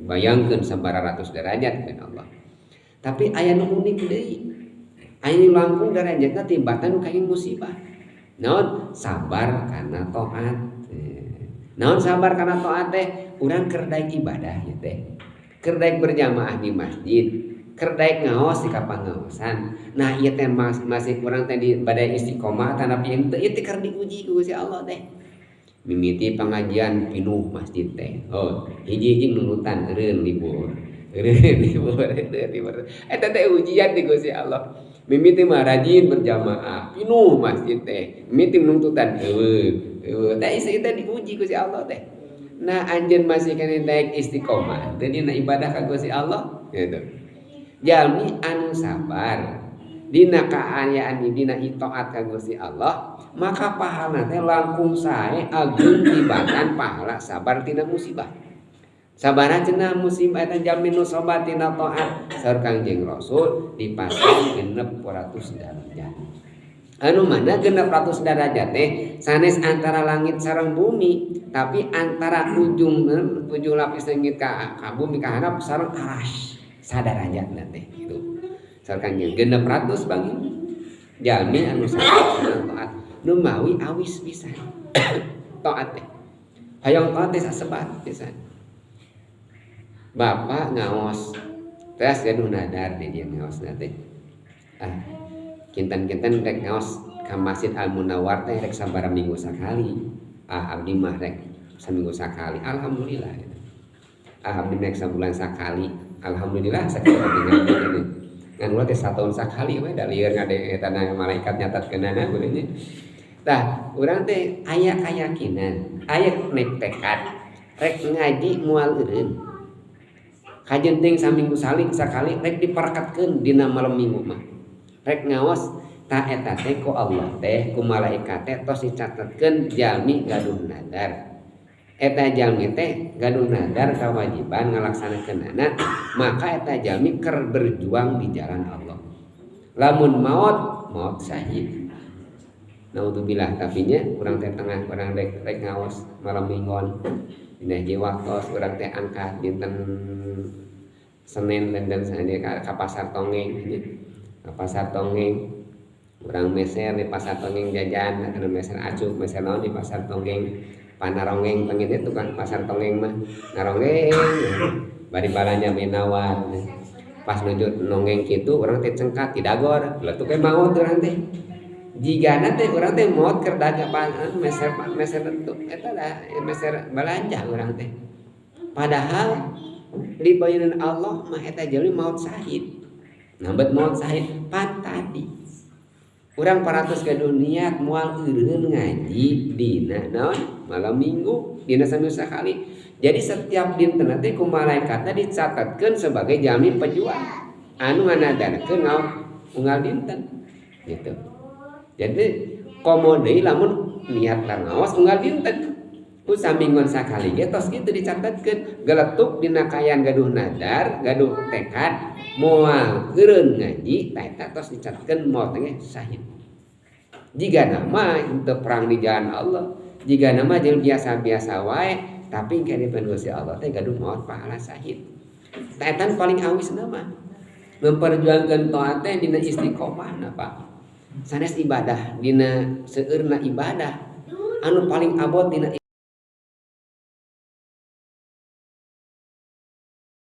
bayangkeun sabaraha ratus derajat kan Allah. Tapi aya nu unik deui. Aya nu langkung derajatna tibatan nu kaing musibah. Naon? Sabar karena taat. Naon sabar karena taat teh? Urang keur daek ibadah ya teh. Keur daek berjamaah di masjid, keur daek ngaos di kapangaosan. Nah, ieu teh masih kurang teh di badai istiqomah tanapi henteu ieu teh keur diuji ku Gusti Allah teh. Mimiti pengajian pinuh masjid teh. Oh, hiji-hiji nunutan eureun libur. Eureun libur. Eta teh ujian di Gusti Allah. Mimiti mah rajin berjamaah, pinuh masjid teh. Mimiti nuntutan eueuh. Teh isi teh diuji Gusti Allah teh. Nah, anjeun masih kene daek istiqomah, teu dina ibadah ka Gusti Allah gitu. Jalmi anu sabar dina kaayaan dina itaat ka Gusti Allah, maka pahala teh langkung sae agung tibatan pahala sabar tina musibah. Sabaraha cenah musibah eta jalmi nu sobat tina taat saur Kangjeng Rasul dipasang 600 derajat. Anu mana 600 derajat teh sanes antara langit sareng bumi, tapi antara ujung lapis langit ka bumi ka handap sareng aras sadarajatna teh kitu. Saur Kangjeng 600 bagi jalmi anu sabar taat nu mawi awis pisan. Taat teh. Hayang taat teh sasebat pisan. Bapak ngaos tes gaduh nadar di dia ngaosna teh. Kinten-kinten rek ngaos ka Masjid Al Munawwar teh rek sabaraha minggu sakali. Abdi mah rek saminggu sakali. Alhamdulillah. Abdi rek sabulan sakali. Alhamdulillah sakali abdi ngaji. Ngan ulah teh sataun sakali we da lieur ngade eta malaikat nyatatkeunana beuleunya. Tah, urang teh aya kayakinan, aya tekad rek ngaji moal eureun. Kajenting saminggu sakali rek diparakatkeun dina malam minggu mah. Rek ngaos ta eta teh ku Allah teh ku malaikat teh tos dicatetkeun jalmi gaduh nadar. Eta jalmi teh gaduh nadar kawajiban ngalaksanakeunana, maka eta jalmi keur berjuang di jalan Allah. Lamun maut syahid. Naudzubillah tapi nya urang teh tengah urang rek ngaos malam minggon. Dina hiji waktos urang teh angkat dinten Senin dan sadia ka pasar Tongeng. Ka pasar Tongeng urang meser di pasar Tongeng jajan anu meser acuk meser naon di pasar Tongeng panarongeng pangin itu kan pasar Tongeng mah narongeng bari balanja minawar pas nuju nongeng kitu urang teh cengkat ti dagor leutuk we maot urang teh jigana teh urang teh maot keur dagang meser itu eta da meser balanja urang teh padahal di bayaran Allah mah eta jalmi maut syahid. Nambet maut syahid pan tadi. Urang paratos gaduh niat moal eureun ngaji dina naon? Malam Minggu, dina saminggu sakali. Jadi setiap dinten teh ku malaikatna dicatatkeun sebagai jalmi pejuang. Anu nganadarkeun ngaos unggal dinten. Gitu. Jadi komo deui lamun niat ngaos unggal dinten. Ku saminggon sakali ge tos kitu dicatatkeun geletuk dina kayan gaduh nadar, gaduh tekad moal eureun ngaji tah eta tos dicatatkeun maot teh syahid. Jiga nama teu perang di jalan Allah, jiga nama jeung biasa-biasa wae tapi engke dipen Gusti Allah teh gaduh maot pahala syahid. Tah eta paling awis nama memperjuangkeun taat teh dina istiqomah napa? Sanes ibadah dina seueurna ibadah anu paling abot dina